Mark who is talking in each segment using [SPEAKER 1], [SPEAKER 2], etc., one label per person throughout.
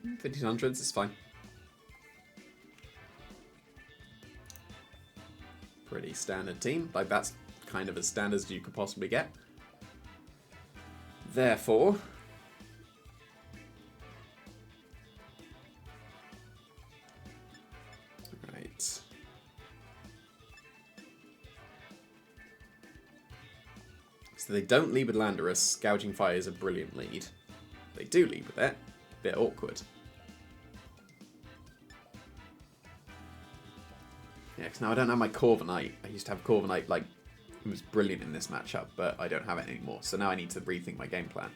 [SPEAKER 1] 1500s is fine. Pretty standard team. Like, that's kind of as standard as you could possibly get. Therefore... Right. So they don't lead with Landorus. Gouging Fire is a brilliant lead. They do lead with it. Bit awkward. Yeah, because now I don't have my Corviknight. I used to have Corviknight, like, it was brilliant in this matchup, but I don't have it anymore. So now I need to rethink my game plan.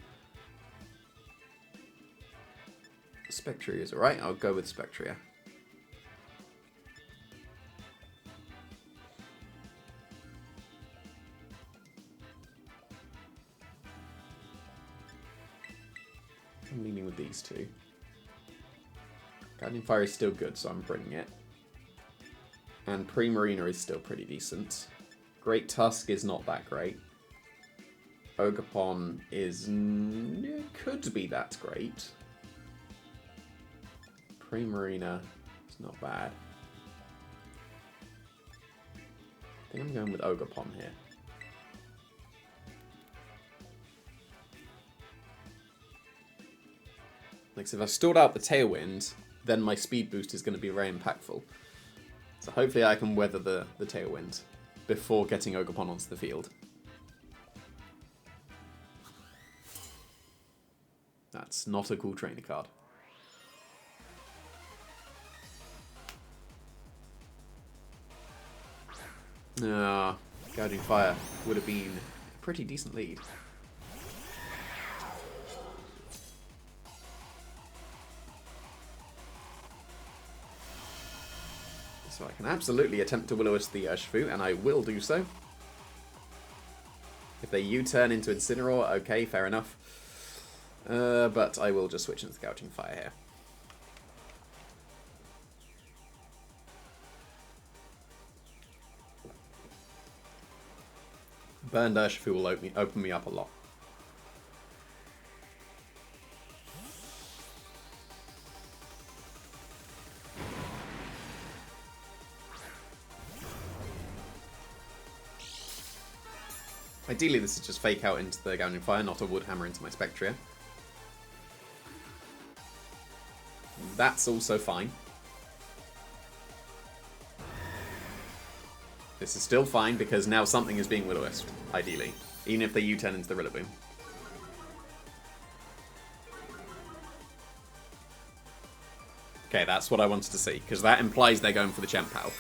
[SPEAKER 1] Spectria is alright. I'll go with Spectria. I'm leaning with these two. Guardian Fire is still good, so I'm bringing it. And Primarina is still pretty decent. Great Tusk is not that great. Ogerpon is... could be that great. Primarina is not bad. I think I'm going with Ogerpon here. Like, so if I've stalled out the Tailwind, then my speed boost is going to be very impactful. So hopefully I can weather the Tailwind before getting Ogerpon onto the field. That's not a cool trainer card. Ah, Gouging Fire would have been a pretty decent lead. So I can absolutely attempt to Will-O-Wisp the Urshifu, and I will do so. If they U-turn into Incineroar, okay, fair enough. But I will just switch into the Gouging Fire here. Burned Urshifu will open me up a lot. Ideally, this is just fake out into the Gouging Fire, not a Wood Hammer into my Spectria. That's also fine. This is still fine because now something is being Will-O-Wisped, ideally. Even if they U-turn into the Rillaboom. Okay, that's what I wanted to see, because that implies they're going for the Chien-Pao.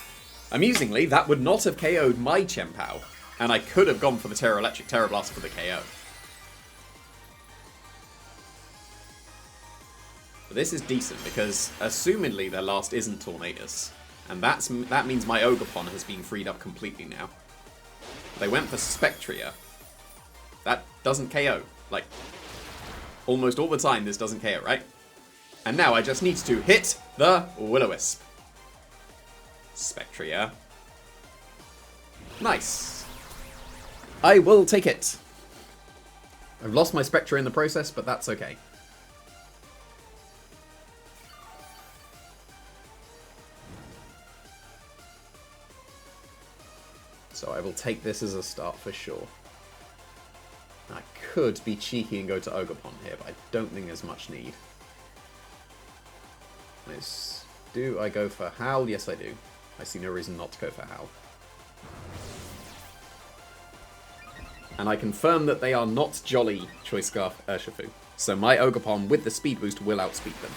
[SPEAKER 1] Amusingly, that would not have KO'd my Chien-Pao. And I could have gone for the Terra Electric Terra Blast for the KO. But this is decent because, assumedly, their last isn't Tornadus. And that means my Ogerpon has been freed up completely now. They went for Spectria. That doesn't KO. Like, almost all the time this doesn't KO, right? And now I just need to hit the Will-O-Wisp. Spectria. Nice. I will take it. I've lost my Spectra in the process, but that's okay. So I will take this as a start for sure. I could be cheeky and go to Ogerpon here, but I don't think there's much need. Do I go for Howl? Yes, I do. I see no reason not to go for Howl. And I confirm that they are not Jolly Choice Scarf Urshifu. So my Ogerpon with the speed boost will outspeed them.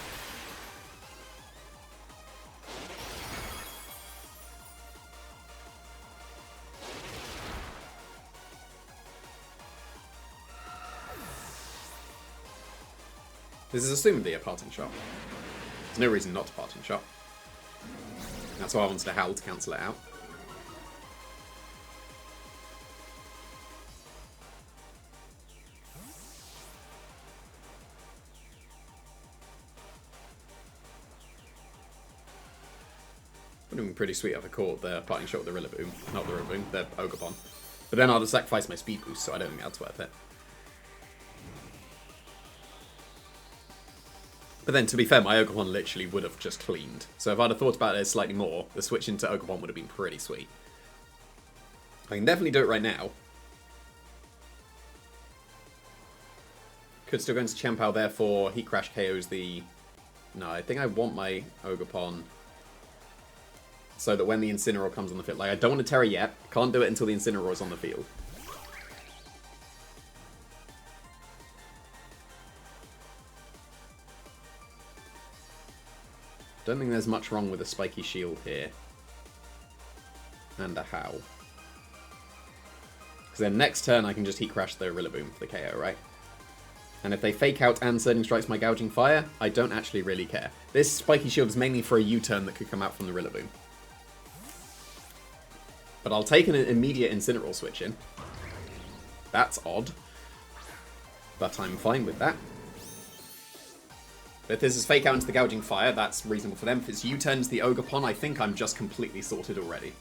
[SPEAKER 1] This is assumedly a parting shot. There's no reason not to parting shot. That's why I wanted to Howl to cancel it out. Would have been pretty sweet if I caught the parting shot with the Rillaboom. Not the Rillaboom, the Ogerpon. But then I'll just sacrifice my speed boost, so I don't think that's worth it. But then, to be fair, my Ogerpon literally would have just cleaned. So if I'd have thought about it slightly more, the switch into Ogerpon would have been pretty sweet. I can definitely do it right now. Could still go into Chien-Pao, therefore Heat Crash KOs the... No, I think I want my Ogerpon so that when the Incineroar comes on the field... Like, I don't want to Terra yet. Can't do it until the Incineroar is on the field. Don't think there's much wrong with a spiky shield here. And a Howl. Because then next turn I can just Heat Crash the Rillaboom for the KO, right? And if they fake out and Surging Strikes my Gouging Fire, I don't actually really care. This spiky shield is mainly for a U-turn that could come out from the Rillaboom. But I'll take an immediate Incineroar switch in. That's odd. But I'm fine with that. If this is fake out into the Gouging Fire, that's reasonable for them. If it's U-turns the Ogerpon, I think I'm just completely sorted already.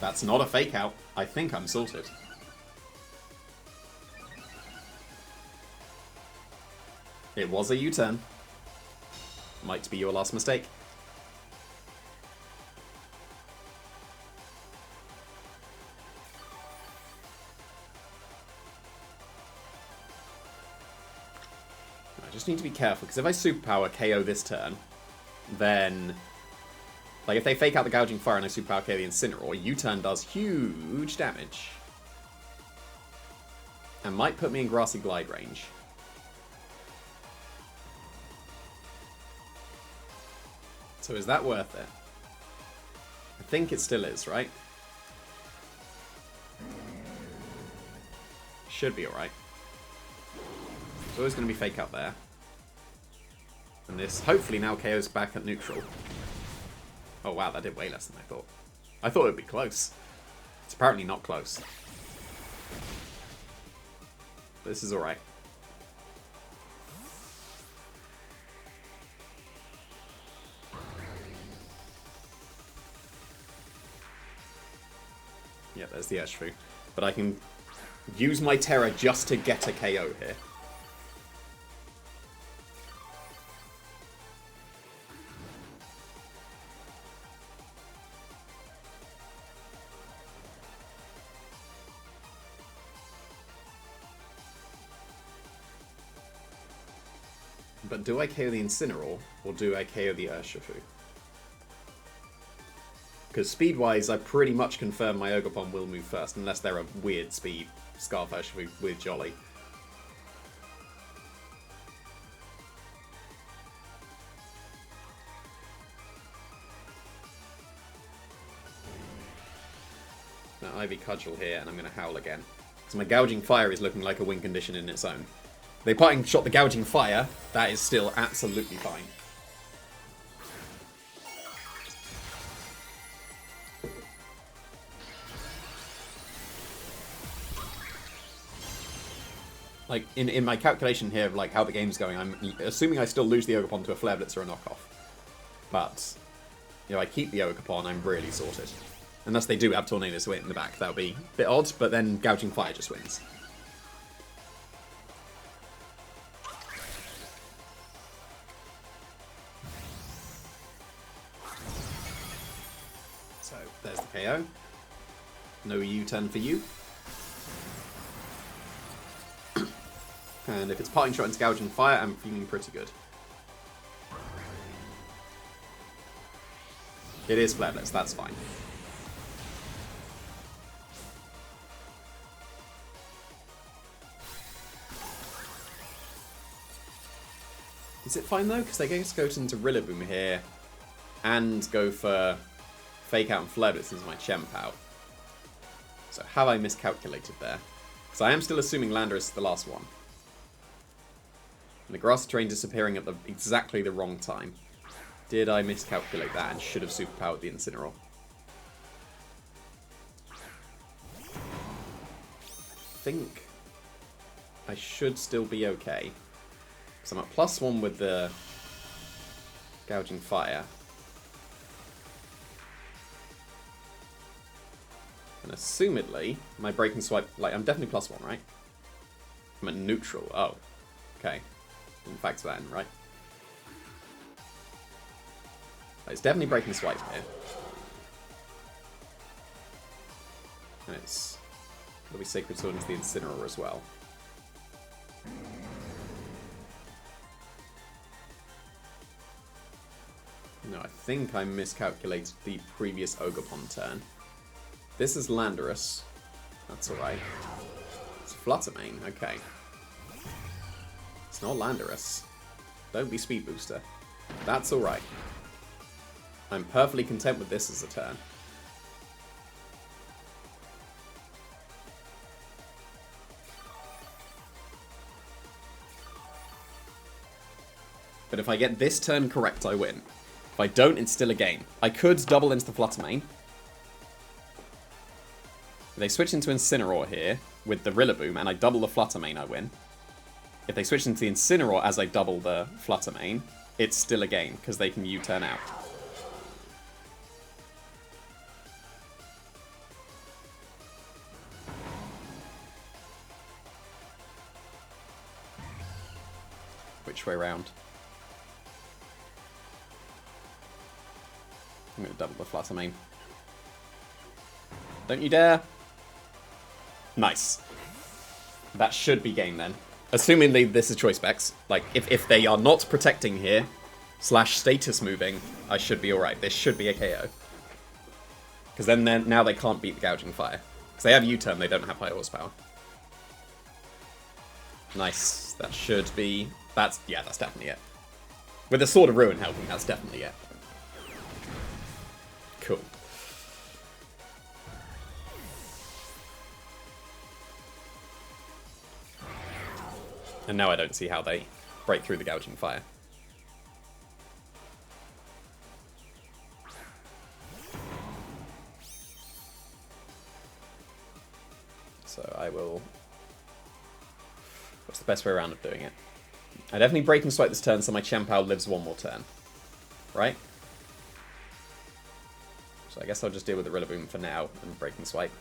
[SPEAKER 1] That's not a fake out. I think I'm sorted. It was a U-turn. Might be your last mistake. I just need to be careful, because if I Superpower KO this turn, then... Like, if they fake out the Gouging Fire and I Superpower KO the Incineroar, U-turn does huge damage. And might put me in Grassy Glide range. So is that worth it? I think it still is, right? Should be alright. There's always going to be fake out there. And this hopefully now KO's back at neutral. Oh wow, that did way less than I thought. I thought it would be close. It's apparently not close. This is alright. Yeah, there's the Urshifu. But I can use my Terra just to get a KO here. But do I KO the Incineroar, or do I KO the Urshifu? Because speed-wise, I pretty much confirm my Ogerpon will move first, unless they're a weird speed Scarf Urshifu with Jolly. Now Ivy Cudgel here, and I'm going to Howl again. Because my Gouging Fire is looking like a win condition in its own. They parting shot the Gouging Fire, that is still absolutely fine. Like, in my calculation here of like how the game's going, I'm assuming I still lose the Ogerpon to a Flare Blitz or a knockoff. But, you know, I keep the Ogerpon, I'm really sorted. Unless they do have Tornadus in the back, that would be a bit odd, but then Gouging Fire just wins. So, there's the KO. No U-turn for you. And if it's Parting Shot into Gouging Fire, I'm feeling pretty good. It is Flare Blitz, that's fine. Is it fine though? Because they just go into Rillaboom here and go for Fake Out and Flare Blitz into my Chien-Pao. So have I miscalculated there? Because I am still assuming Landorus is the last one. And the Grass Terrain disappearing at exactly the wrong time. Did I miscalculate that and should have superpowered the Incineroar? I think I should still be okay. Because I'm at +1 with the Gouging Fire. And assumedly, my Breaking Swipe... Like, I'm definitely +1, right? I'm at neutral. Oh. Okay. Didn't factor that in, right? It's definitely Breaking Swipe here. And it's... It'll be Sacred Sword into the Incineroar as well. No, I think I miscalculated the previous Ogerpon turn. This is Landorus. That's alright. It's Fluttermane, okay. It's not Landorus. Don't be Speed Booster. That's alright. I'm perfectly content with this as a turn. But if I get this turn correct, I win. If I don't, it's still a game. I could double into the Fluttermane. If they switch into Incineroar here with the Rillaboom and I double the Fluttermane, I win. If they switch into the Incineroar as I double the Fluttermane, it's still a game because they can U-turn out. Which way round? I'm going to double the Fluttermane. Don't you dare! Nice. That should be game then. Assumingly this is choice specs. Like, if they are not protecting here, / status moving, I should be alright. This should be a KO. Because then now they can't beat the Gouging Fire. Because they have U-turn, they don't have high horsepower. Nice. That should be... Yeah, that's definitely it. With the Sword of Ruin helping, that's definitely it. Cool. And now I don't see how they break through the Gouging Fire. So I will... What's the best way around of doing it? I definitely Breaking Swipe this turn so my Chien-Pao lives one more turn. Right? So I guess I'll just deal with the Rillaboom for now and Breaking Swipe.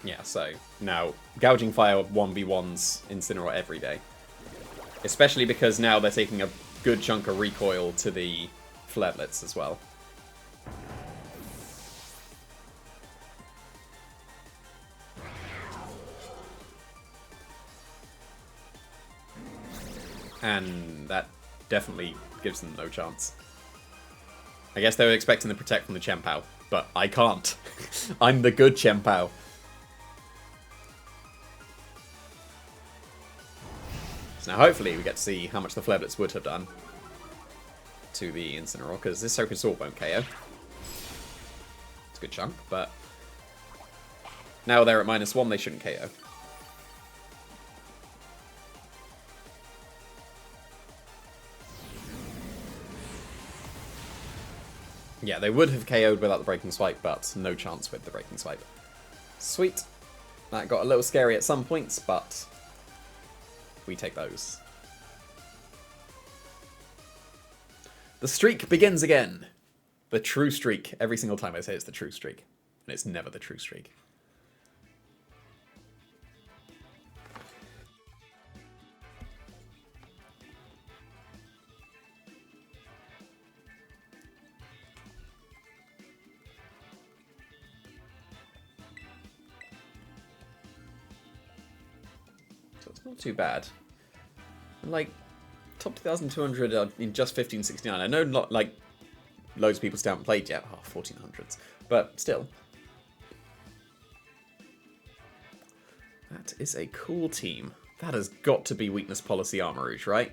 [SPEAKER 1] Yeah, so now Gouging Fire 1v1s Incineroar every day. Especially because now they're taking a good chunk of recoil to the Flare Blitz as well. And that definitely gives them no chance. I guess they were expecting the Protect from the Chien-Pao, but I can't. I'm the good Chien-Pao. So now hopefully we get to see how much the Flare Blitz would have done to the Incineroar, because this Sacred Sword won't KO. It's a good chunk, but now they're at -1, they shouldn't KO. Yeah, they would have KO'd without the Breaking Swipe, but no chance with the Breaking Swipe. Sweet. That got a little scary at some points, but we take those. The streak begins again. The true streak. Every single time I say it's the true streak. And it's never the true streak. Not too bad. And like, top 2,200 in just 1569. I know not like loads of people still haven't played yet. Oh, 1400s. But still. That is a cool team. That has got to be Weakness Policy Armourouge, right?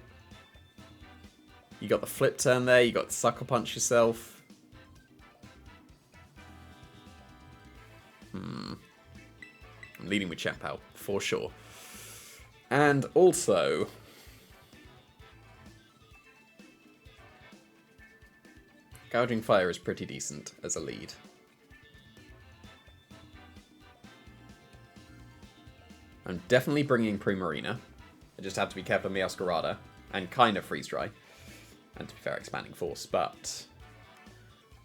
[SPEAKER 1] You got the flip turn there, you got Sucker Punch yourself. I'm leading with Chien-Pao, for sure. And also, Gouging Fire is pretty decent as a lead. I'm definitely bringing Primarina. I just have to be careful of Meowscarada and kind of Freeze Dry. And to be fair, Expanding Force, but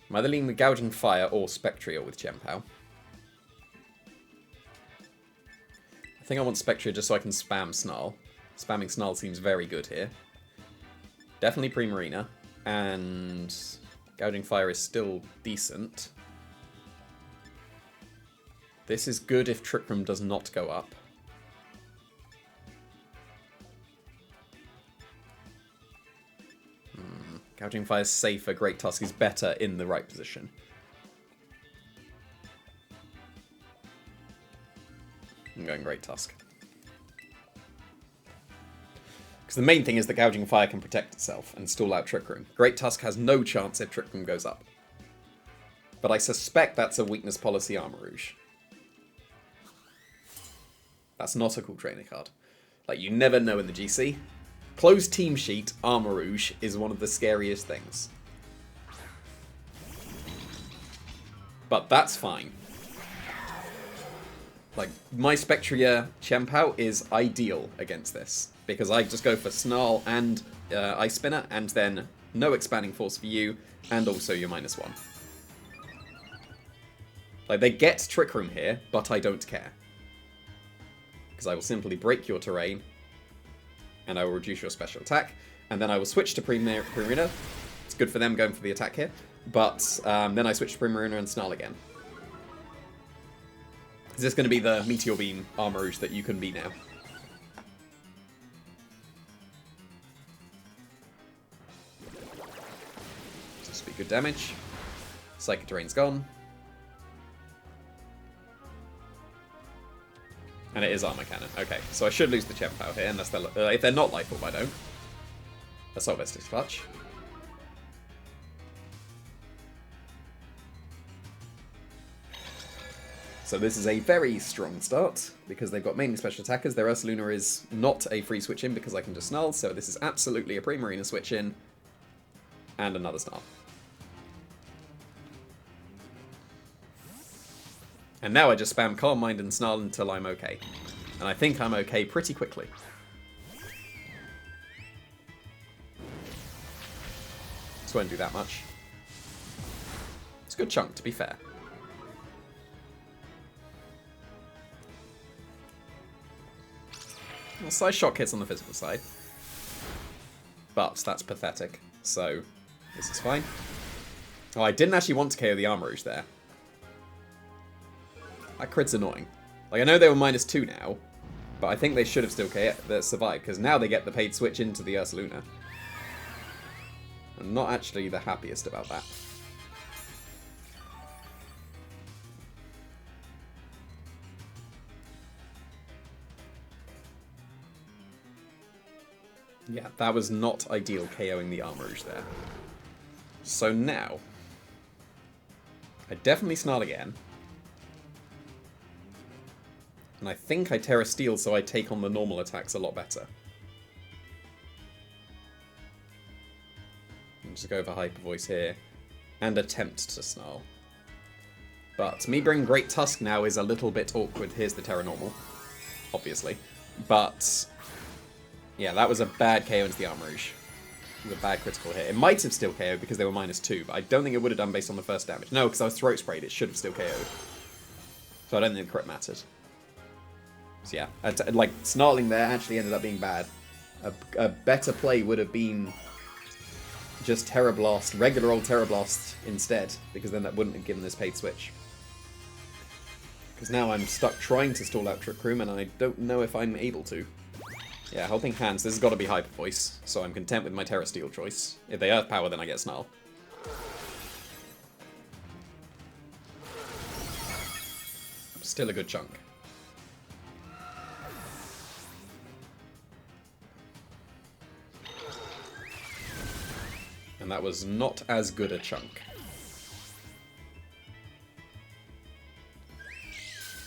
[SPEAKER 1] I'm either leaning with Gouging Fire or Spectria with Chien-Pao. I think I want Spectria just so I can spam Snarl. Spamming Snarl seems very good here. Definitely Primarina, and Gouging Fire is still decent. This is good if Trick Room does not go up. Gouging Fire is safer, Great Tusk is better in the right position. I'm going Great Tusk. Because the main thing is that Gouging Fire can protect itself and stall out Trick Room. Great Tusk has no chance if Trick Room goes up. But I suspect that's a weakness policy Armor Rouge. That's not a cool trainer card. Like, you never know in the GC. Closed team sheet, Armor Rouge is one of the scariest things. But that's fine. Like, my Spectria Chien-Pao is ideal against this. Because I just go for Snarl and Ice Spinner, and then no Expanding Force for you, and also your -1. Like, they get Trick Room here, but I don't care. Because I will simply break your terrain, and I will reduce your special attack, and then I will switch to Primarina. It's good for them going for the attack here, but then I switch to Primarina and Snarl again. Is this going to be the Meteor Beam Armor Rouge that you can be now? This will be good damage. Psychic Terrain's gone. And it is Armor Cannon. Okay, so I should lose the Chien-Pao here, unless they're, if they're not Life Orb, I don't. Assault Vestige Clutch. So this is a very strong start, because they've got mainly special attackers. Their Ursaluna is not a free switch in, because I can just Snarl, so this is absolutely a Primarina switch in. And another Snarl. And now I just spam Calm Mind and Snarl until I'm okay. And I think I'm okay pretty quickly. This won't do that much. It's a good chunk, to be fair. Well, Size Shock hits on the physical side. But that's pathetic, so this is fine. Oh, I didn't actually want to KO the Armor Rouge there. That crit's annoying. Like, I know they were -2 now, but I think they should have still survived, because now they get the paid switch into the Ursaluna. I'm not actually the happiest about that. Yeah, that was not ideal KOing the Armor Rouge there. So now, I definitely Snarl again. And I think I Terra Steel so I take on the normal attacks a lot better. And just go for Hyper Voice here. And attempt to Snarl. But me bringing Great Tusk now is a little bit awkward. Here's the Terra Normal, obviously. But yeah, that was a bad KO into the Armor Rouge. It was a bad critical hit. It might have still KO'd because they were -2, but I don't think it would have done based on the first damage. No, because I was Throat Sprayed, it should have still KO'd. So I don't think the crit mattered. So yeah, like, Snarling there actually ended up being bad. A better play would have been just Terra Blast, regular old Terra Blast instead, because then that wouldn't have given this paid switch. Because now I'm stuck trying to stall out Trick Room, and I don't know if I'm able to. Yeah, Helping Hands, this has got to be Hyper Voice, so I'm content with my Terra Steel choice. If they Earth Power, then I get Snarl. Still a good chunk. And that was not as good a chunk.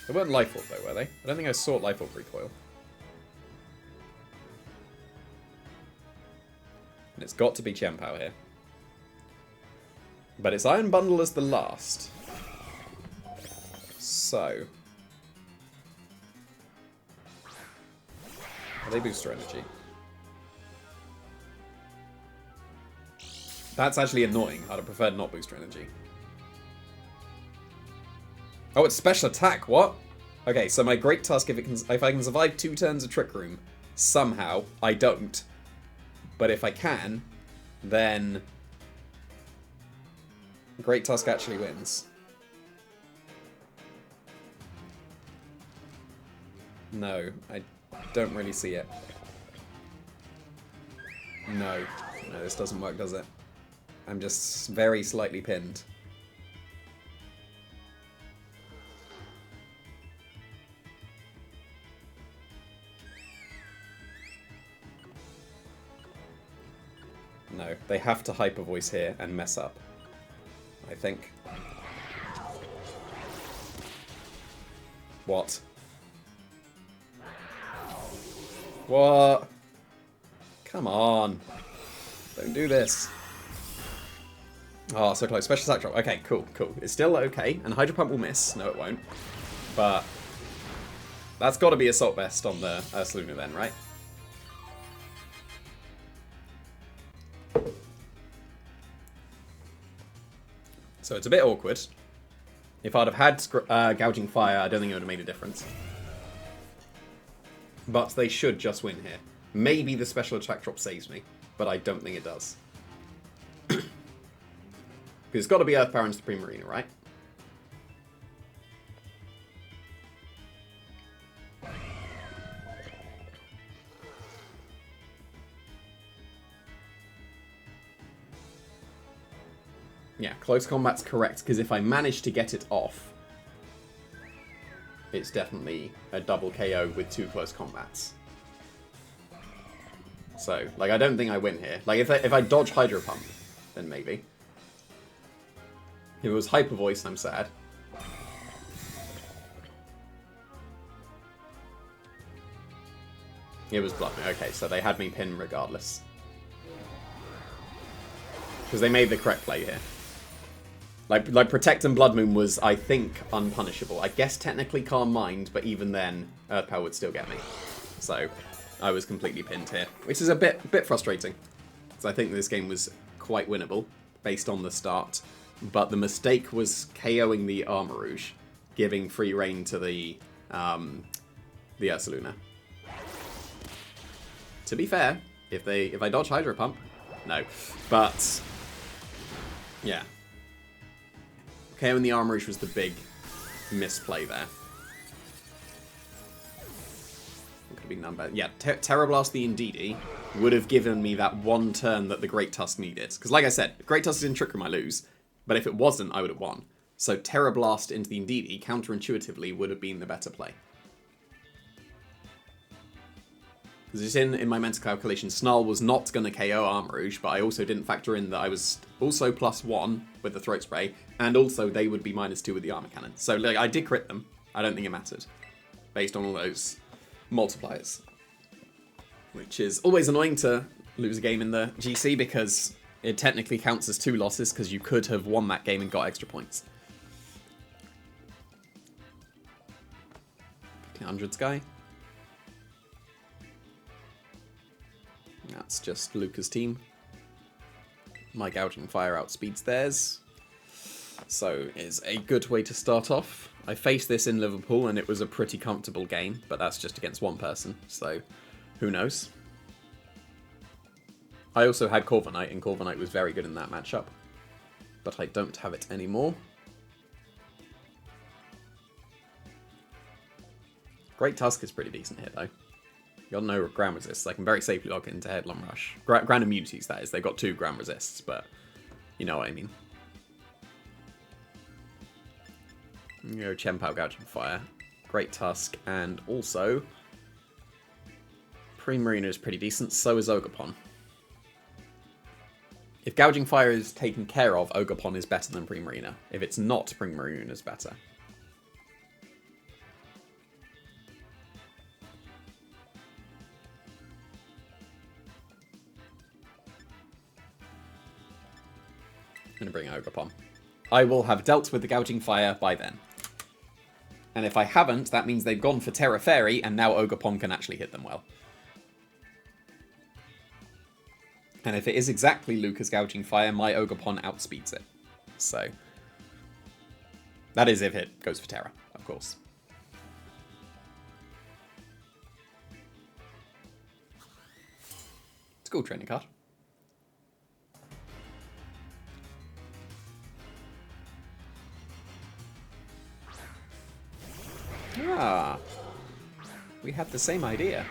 [SPEAKER 1] They weren't Life Orb though, were they? I don't think I saw Life Orb recoil. And it's got to be Chien-Pao here. But it's Iron Bundle as the last. So. Are they booster energy? That's actually annoying. I'd have preferred not booster energy. Oh, it's special attack. What? Okay, so my Great Tusk, if I can survive 2 turns of Trick Room, somehow, I don't. But if I can, then Great Tusk actually wins. No, I don't really see it. No. No, this doesn't work, does it? I'm just very slightly pinned. No, they have to Hyper Voice here and mess up, I think. What? What? Come on. Don't do this. Oh, so close. Special attack drop. Okay, cool, cool. It's still okay, and Hydro Pump will miss. No, it won't. But that's got to be Assault Vest on the Ursaluna then, right? So it's a bit awkward. If I'd have had Gouging Fire, I don't think it would have made a difference. But they should just win here. Maybe the special attack drop saves me, but I don't think it does. Because it's got to be Earth Power and Supreme Marina, right? Yeah, close combat's correct, because if I manage to get it off, it's definitely a double KO with 2 close combats. So, like, I don't think I win here. Like, if I dodge Hydro Pump, then maybe. If it was Hyper Voice, I'm sad. It was Blood Moon. Okay, so they had me pinned regardless. Because they made the correct play here. Like Protect and Blood Moon was, I think, unpunishable. I guess technically Calm Mind, but even then, Earth Power would still get me. So, I was completely pinned here, which is a bit frustrating. Because I think this game was quite winnable, based on the start. But the mistake was KOing the Armor Rouge, giving free reign to the Ursaluna. To be fair, if I dodge Hydro Pump, no. But, yeah. KOing the Armor Rouge was the big misplay there. Could have been done better. Yeah, Terra Blast the Indeedee would have given me that 1 turn that the Great Tusk needed. Because like I said, Great Tusk is in Trick Room, I lose. But if it wasn't, I would have won. So Terra Blast into the Indeedee, counterintuitively, would have been the better play. Because it's in my mental calculation, Snarl was not going to KO Armor Rouge, but I also didn't factor in that I was also +1 with the Throat Spray, and also they would be -2 with the Armor Cannon. So like, I did crit them. I don't think it mattered, based on all those multipliers. Which is always annoying to lose a game in the GC, because it technically counts as 2 losses, because you could have won that game and got extra points. 1500s guy. That's just Luca's team. My Gouging Fire outspeeds theirs. So is a good way to start off. I faced this in Liverpool and it was a pretty comfortable game, but that's just against 1 person, so who knows. I also had Corviknight, and Corviknight was very good in that matchup. But I don't have it anymore. Great Tusk is pretty decent here, though. Got no ground resists. I can very safely log into Headlong Rush. Ground immunities, that is. They've got 2 ground resists, but you know what I mean. You know, Chien-Pao Gouging Fire. Great Tusk, and also Primarina is pretty decent, so is Ogerpon. If Gouging Fire is taken care of, Ogerpon is better than Primarina. If it's not, Primarina is better. I'm going to bring Ogerpon. I will have dealt with the Gouging Fire by then. And if I haven't, that means they've gone for Terra Fairy, and now Ogerpon can actually hit them well. And if it is exactly Luca's Gouging Fire, my Ogerpon outspeeds it. So, that is if it goes for Terra, of course. It's a cool training card. Ah, we had the same idea.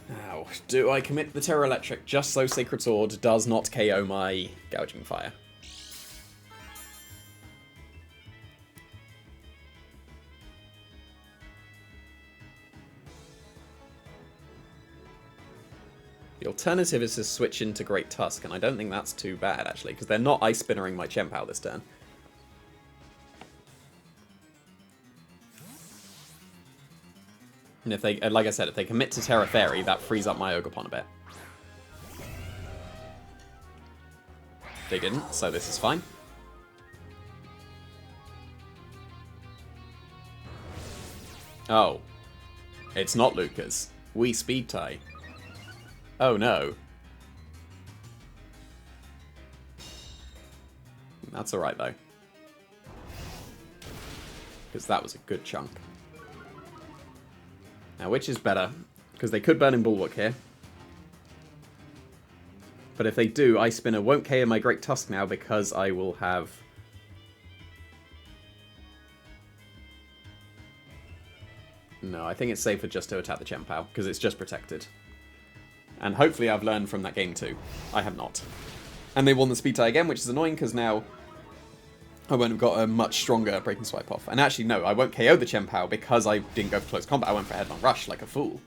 [SPEAKER 1] Now, do I commit the Terra Electric just so Sacred Sword does not KO my Gouging Fire? The alternative is to switch into Great Tusk, and I don't think that's too bad, actually, because they're not Ice Spinnering my Chien-Pao this turn. And if they, like I said, if they commit to Terra Fairy, that frees up my Ogerpon a bit. They didn't, so this is fine. Oh. It's not Luca's. We speed tie. Oh no. That's alright though. Because that was a good chunk. Now which is better? Because they could burn in Bulwark here. But if they do, Ice Spinner won't KO my Great Tusk now because I will have... No, I think it's safer just to attack the Chien-Pao because it's just protected. And hopefully I've learned from that game too. I have not. And they won the speed tie again, which is annoying because now I won't have got a much stronger Breaking Swipe off. And actually, no, I won't KO the Chien-Pao because I didn't go for close combat. I went for Headlong Rush like a fool.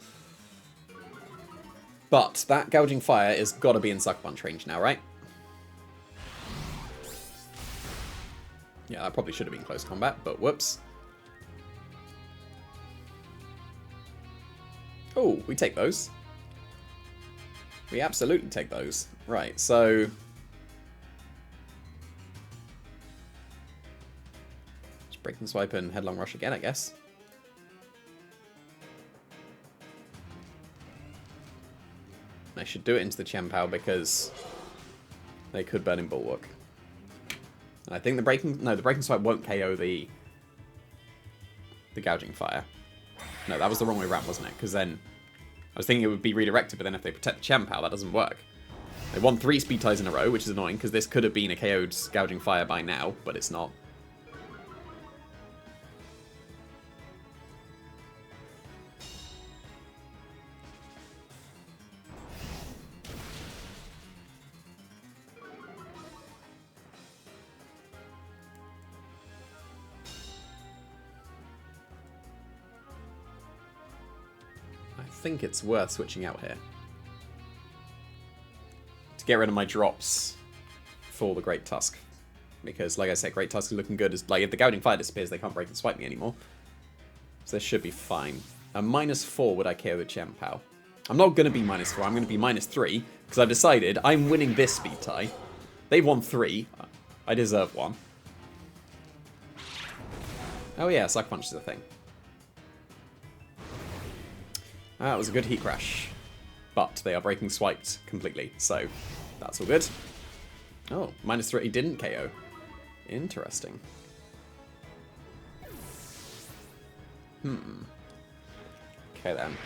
[SPEAKER 1] But that Gouging Fire is got to be in Sucker Punch range now, right? Yeah, that probably should have been close combat, but whoops. Oh, we take those. We absolutely take those. Right, so... just Breaking Swipe and Headlong Rush again, I guess. I should do it into the Chien-Pao because they could burn in Bulwark. And I think the Breaking... no, the Breaking Swipe won't KO the Gouging Fire. No, that was the wrong way around, wasn't it? Because then... I was thinking it would be redirected, but then if they protect the Chien-Pao, that doesn't work. They won 3 speed ties in a row, which is annoying, because this could have been a KO'd Gouging Fire by now, but it's not. I think it's worth switching out here. To get rid of my drops for the Great Tusk. Because, like I said, Great Tusk is looking good. As, like, if the Gouging Fire disappears, they can't break and swipe me anymore. So this should be fine. A -4 would I KO the Chien-Pao. I'm not going to be -4, I'm going to be -3. Because I've decided I'm winning this speed tie. They've won 3. I deserve 1. Oh yeah, Sucker Punch is a thing. That was a good Heat Crash. But they are breaking swiped completely, so that's all good. Oh, -3, he didn't KO. Interesting. Okay then.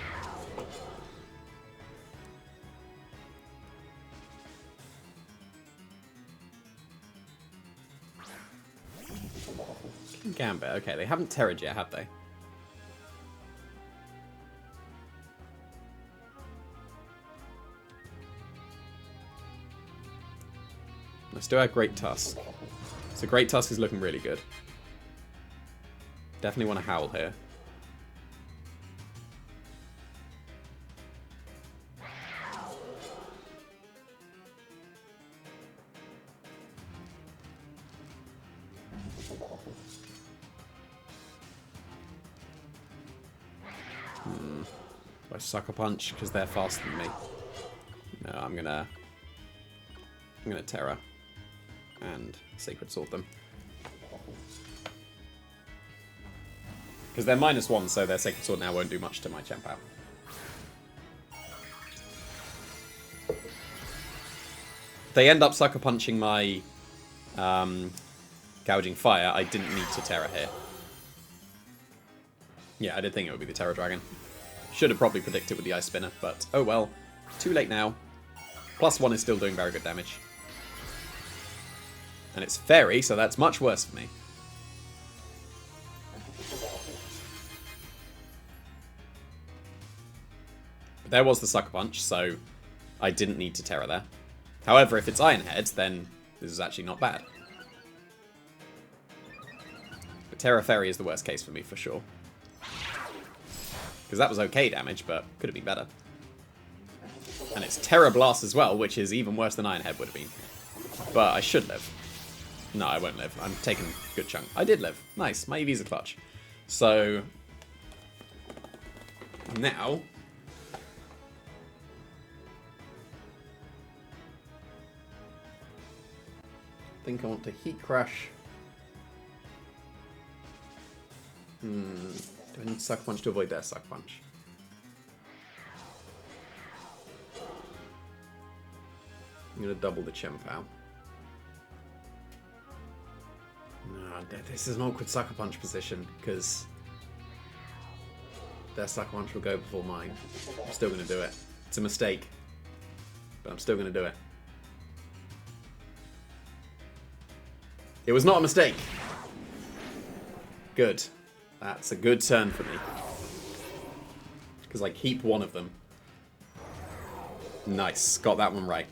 [SPEAKER 1] Gambit, okay, they haven't Terra'd yet, have they? Let's do our Great Tusk. So Great Tusk is looking really good. Definitely want to Howl here. Do I Sucker Punch because they're faster than me? No, I'm gonna Terra and Sacred Sword them. Because they're -1, so their Sacred Sword now won't do much to my Chien-Pao. They end up sucker punching my Gouging Fire. I didn't need to Terra here. Yeah, I did think it would be the Terra Dragon. Should have probably predicted with the Ice Spinner, but oh well. Too late now. +1 is still doing very good damage. And it's Fairy, so that's much worse for me. But there was the Sucker Punch, so I didn't need to Terra there. However, if it's Iron Head, then this is actually not bad. But Terra Fairy is the worst case for me, for sure. Because that was okay damage, but could have been better. And it's Terra Blast as well, which is even worse than Iron Head would have been. But I should live. No, I won't live. I'm taking a good chunk. I did live. Nice. My EV's a clutch. So now I think I want to Heat Crash. Do I need Sucker Punch to avoid their Sucker Punch? I'm going to double the Chien-Pao. No, this is an awkward Sucker Punch position, because their Sucker Punch will go before mine. I'm still going to do it. It's a mistake, but I'm still going to do it. It was not a mistake. Good. That's a good turn for me. Because I keep one of them. Nice. Got that one right.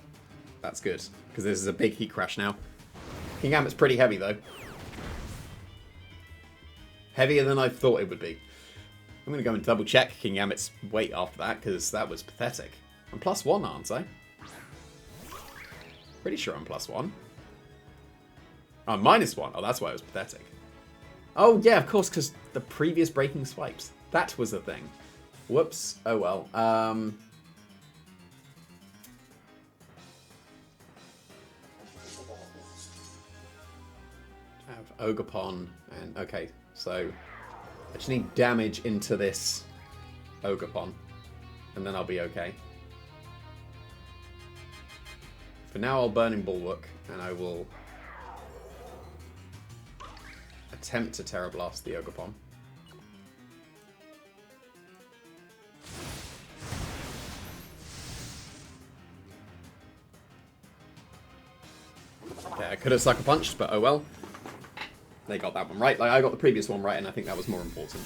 [SPEAKER 1] That's good. Because this is a big Heat Crash now. Kingambit's pretty heavy, though. Heavier than I thought it would be. I'm going to go and double check Kingambit's weight after that, because that was pathetic. I'm +1, aren't I? Pretty sure I'm +1. Oh, -1. Oh, that's why it was pathetic. Oh, yeah, of course, because the previous breaking swipes. That was the thing. Whoops. Oh, well. I have Ogerpon and... Okay, so I just need damage into this Ogerpon, and then I'll be okay. For now, I'll Burning Bulwark, and I will attempt to Terra Blast the Ogerpon. Okay, I could have Sucker Punched, but oh well. They got that one right. Like, I got the previous one right, and I think that was more important.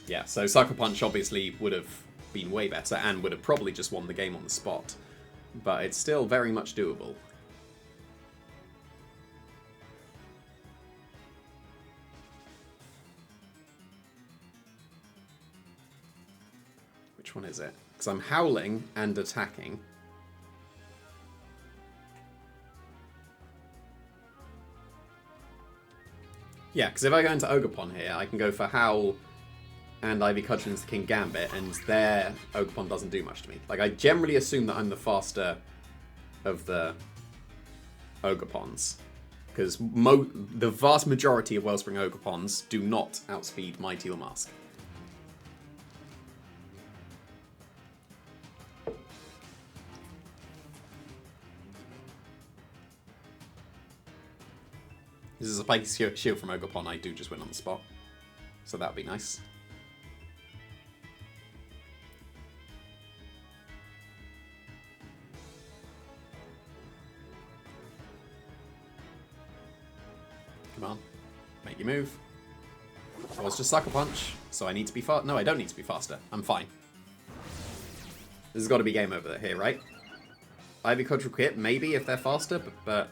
[SPEAKER 1] Yeah, so Sucker Punch obviously would have been way better and would have probably just won the game on the spot. But it's still very much doable. Which one is it? Because I'm howling and attacking. Yeah, because if I go into Ogerpon here, I can go for Howl and Ivy Cudgel into King Gambit, and their Ogerpon doesn't do much to me. Like, I generally assume that I'm the faster of the Ogerpons, because the vast majority of Wellspring Ogerpons do not outspeed my Teal Mask. This is a Pikey Shield from Ogerpon. I do just win on the spot, so that would be nice. Come on, make your move. Well, it's just Sucker Punch, so I need to be fast. No, I don't need to be faster. I'm fine. This has got to be game over here, right? Ivy Cudgel Kit, maybe, if they're faster, but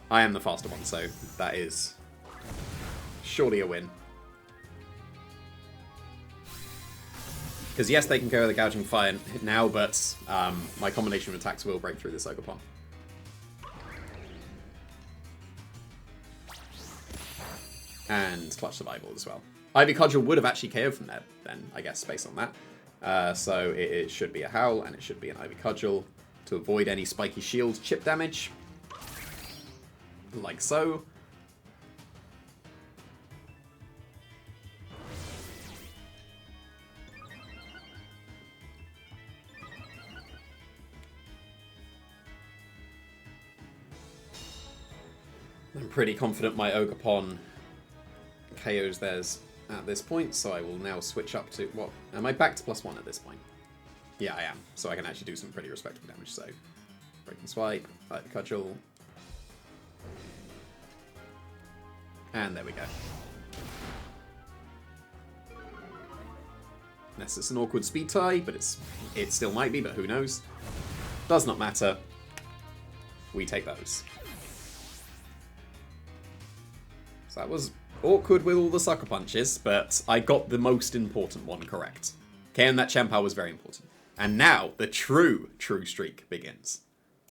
[SPEAKER 1] I am the faster one, so that is surely a win. Because yes, they can go with the Gouging Fire now, but my combination of attacks will break through this Ogerpon. And Clutch Survival as well. Ivy Cudgel would have actually KO'd from there then, I guess, based on that. So it should be a Howl, and it should be an Ivy Cudgel. to avoid any spiky shield chip damage. Like so. I'm pretty confident my Ogerpon KOs theirs at this point, so I will now switch up to... What? Am I back to +1 at this point? Yeah, I am. So I can actually do some pretty respectable damage, so... Breaking Swipe, Light Cudgel. And there we go. Unless it's an awkward speed tie, but it still might be, but who knows. Does not matter. We take those. So that was awkward with all the sucker punches, but I got the most important one correct. KOing that Chien-Pao was very important. And now, the true streak begins.